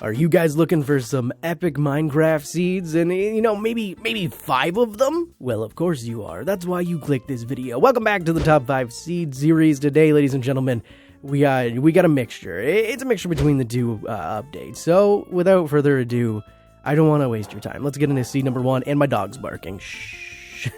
Are you guys looking for some epic Minecraft seeds and, maybe 5 of them? Well, of course you are. That's why you clicked this video. Welcome back to the Top 5 Seed series. Today, ladies and gentlemen, we got a mixture. It's a mixture between the two updates. So, without further ado, I don't want to waste your time. Let's get into seed number 1, and my dog's barking. Shh.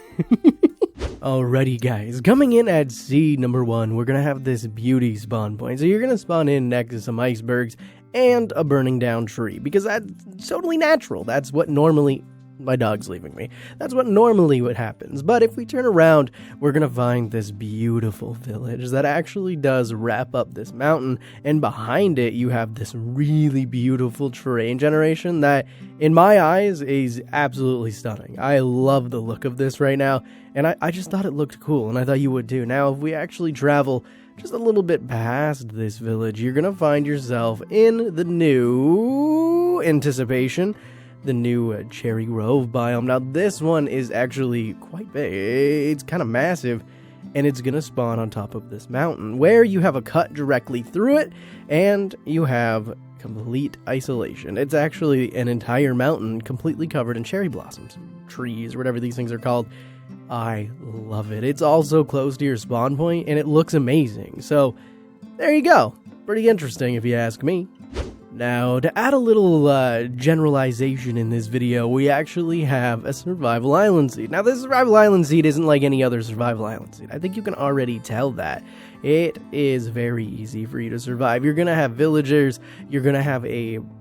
Alrighty, guys. Coming in at seed number 1, we're going to have this beauty spawn point. So you're going to spawn in next to some icebergs and a burning down tree, because that's totally natural. That's what normally... My dog's leaving me. That's what happens. But if we turn around, we're going to find this beautiful village that actually does wrap up this mountain. And behind it, you have this really beautiful terrain generation that, in my eyes, is absolutely stunning. I love the look of this right now. And I just thought it looked cool, and I thought you would too. Now, if we actually travel just a little bit past this village, you're going to find yourself in the new Anticipation, the new Cherry Grove biome. Now, this one is actually quite big. It's kind of massive, and it's going to spawn on top of this mountain, where you have a cut directly through it, and you have complete isolation. It's actually an entire mountain completely covered in cherry blossoms, trees, or whatever these things are called. I love it. It's also close to your spawn point, and it looks amazing. So, there you go. Pretty interesting, if you ask me. Now, to add a little generalization in this video, we actually have a survival island seed. Now, this survival island seed isn't like any other survival island seed. I think you can already tell that. It is very easy for you to survive. You're going to have villagers, you're going to have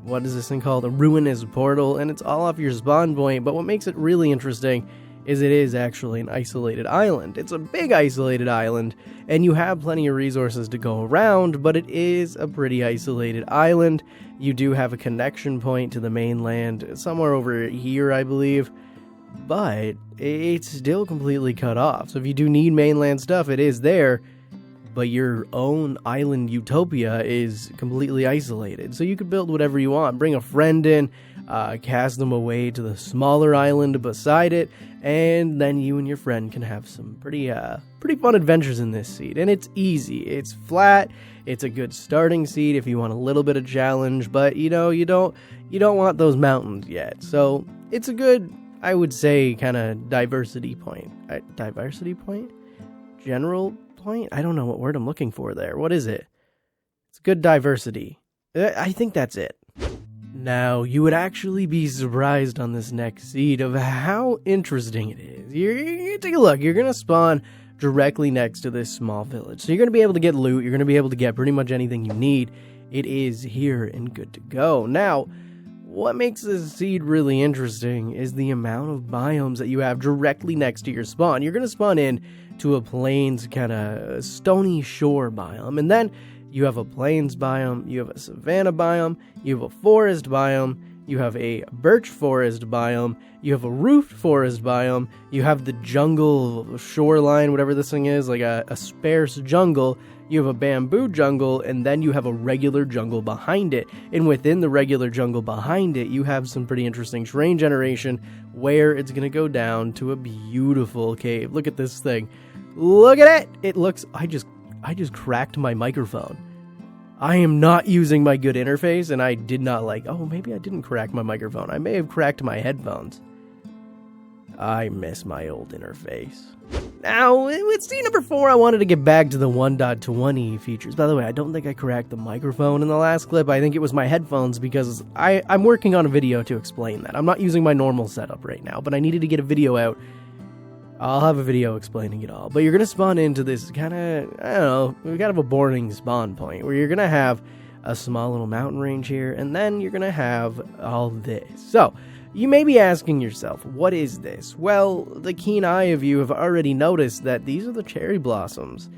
what is this thing called? A ruinous portal, and it's all off your spawn point. But what makes it really interesting is it is actually an isolated island. It's a big isolated island, and you have plenty of resources to go around, but it is a pretty isolated island. You do have a connection point to the mainland somewhere over here, I believe, but it's still completely cut off. So if you do need mainland stuff, it is there, but your own island utopia is completely isolated. So you could build whatever you want. Bring a friend in, cast them away to the smaller island beside it, and then you and your friend can have some pretty fun adventures in this seed. And it's easy. It's flat. It's a good starting seed if you want a little bit of challenge, but you don't want those mountains yet. So it's a good, I would say, kind of diversity point. Diversity point? General point? I don't know what word I'm looking for there. What is it? It's good diversity. I think that's it. Now, you would actually be surprised on this next seed of how interesting it is. You're take a look. You're going to spawn directly next to this small village. So you're going to be able to get loot. You're going to be able to get pretty much anything you need. It is here and good to go. Now, what makes this seed really interesting is the amount of biomes that you have directly next to your spawn. You're going to spawn in to a plains kind of stony shore biome, and then you have a plains biome, you have a savanna biome, you have a forest biome, you have a birch forest biome, you have a roofed forest biome, you have the jungle shoreline, whatever this thing is, like a sparse jungle, you have a bamboo jungle, and then you have a regular jungle behind it. And within the regular jungle behind it, you have some pretty interesting terrain generation where it's going to go down to a beautiful cave. Look at this thing. Look at it! It looks... I just cracked my microphone. I am not using my good interface, and I did not maybe I didn't crack my microphone. I may have cracked my headphones. I miss my old interface. Now, with seed number 4, I wanted to get back to the 1.20 features. By the way, I don't think I cracked the microphone in the last clip. I think it was my headphones, because I'm working on a video to explain that. I'm not using my normal setup right now, but I needed to get a video out. I'll have a video explaining it all. But you're going to spawn into this kind of a boring spawn point, where you're going to have a small little mountain range here, and then you're going to have all this. So, you may be asking yourself, what is this? Well, the keen eye of you have already noticed that these are the cherry blossoms.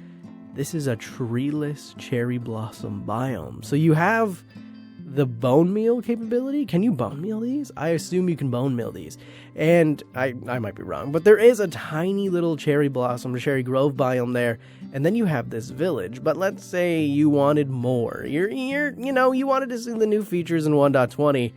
This is a treeless cherry blossom biome. So you have the bone meal capability. Can you bone meal these? I assume you can bone meal these. And I might be wrong, but there is a tiny little cherry blossom, cherry grove biome there. And then you have this village. But let's say you wanted more. You wanted to see the new features in 1.20.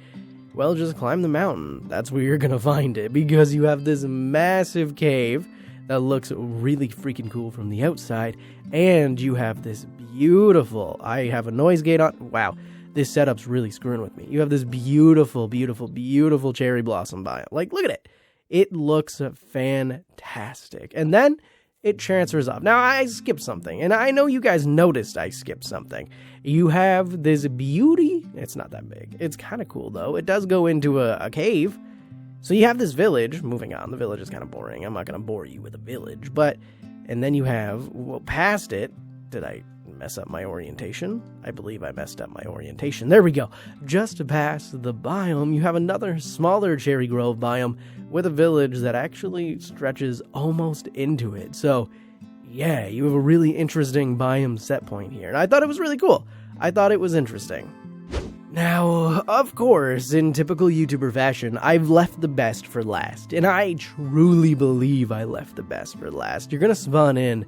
Well, just climb the mountain. That's where you're going to find it, because you have this massive cave that looks really freaking cool from the outside, and you have this beautiful, I have a noise gate on, wow, this setup's really screwing with me. You have this beautiful, beautiful, beautiful cherry blossom biome. Like, look at it. It looks fantastic. And then it transfers off. Now, I skipped something, and I know you guys noticed I skipped something. You have this beauty. It's not that big. It's kind of cool, though. It does go into a cave. So you have this village. Moving on, the village is kind of boring. I'm not going to bore you with a village. And then you have, well, past it, did I mess up my orientation? I believe I messed up my orientation. There we go. Just past the biome, you have another smaller cherry grove biome with a village that actually stretches almost into it. So, yeah, you have a really interesting biome set point here. And I thought it was really cool. I thought it was interesting. Now, of course, in typical YouTuber fashion, I've left the best for last. And I truly believe I left the best for last. You're gonna spawn in.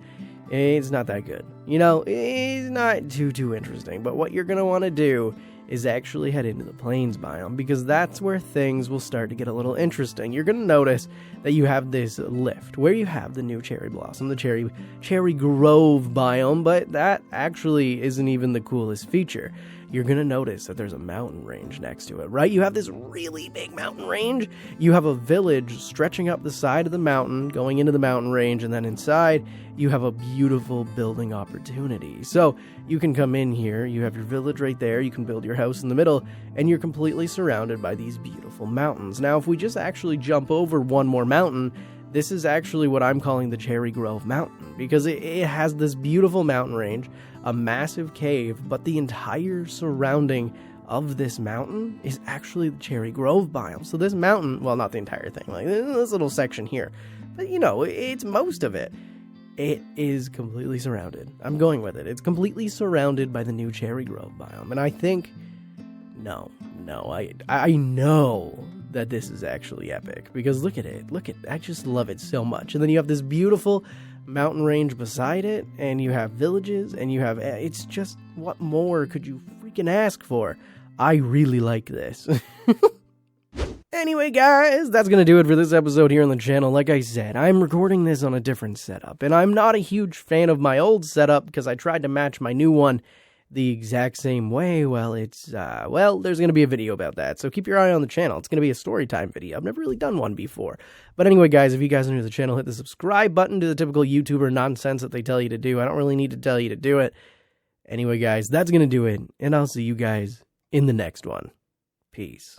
It's not that good. You know, it's not too interesting. But what you're gonna want to do is actually head into the plains biome, because that's where things will start to get a little interesting. You're going to notice that you have this lift where you have the new cherry blossom, the cherry grove biome, but that actually isn't even the coolest feature. You're going to notice that there's a mountain range next to it, right? You have this really big mountain range. You have a village stretching up the side of the mountain, going into the mountain range, and then inside you have a beautiful building opportunity. So you can come in here, you have your village right there, you can build your house in the middle, and you're completely surrounded by these beautiful mountains. Now, if we just actually jump over one more mountain, this is actually what I'm calling the Cherry Grove Mountain, because it has this beautiful mountain range, a massive cave, but the entire surrounding of this mountain is actually the Cherry Grove biome. So this mountain, well, not the entire thing, like this little section here, but you know, it's most of it. It is completely surrounded. I'm going with it. It's completely surrounded by the new Cherry Grove biome. And I think, I know that this is actually epic, because look at it. I just love it so much. And then you have this beautiful mountain range beside it, and you have villages, and you have, it's just, what more could you freaking ask for? I really like this. Anyway, guys, that's going to do it for this episode here on the channel. Like I said, I'm recording this on a different setup, and I'm not a huge fan of my old setup because I tried to match my new one the exact same way. Well, there's going to be a video about that, so keep your eye on the channel. It's going to be a story time video. I've never really done one before. But anyway, guys, if you guys are new to the channel, hit the subscribe button. Do the typical YouTuber nonsense that they tell you to do. I don't really need to tell you to do it. Anyway, guys, that's going to do it, and I'll see you guys in the next one. Peace.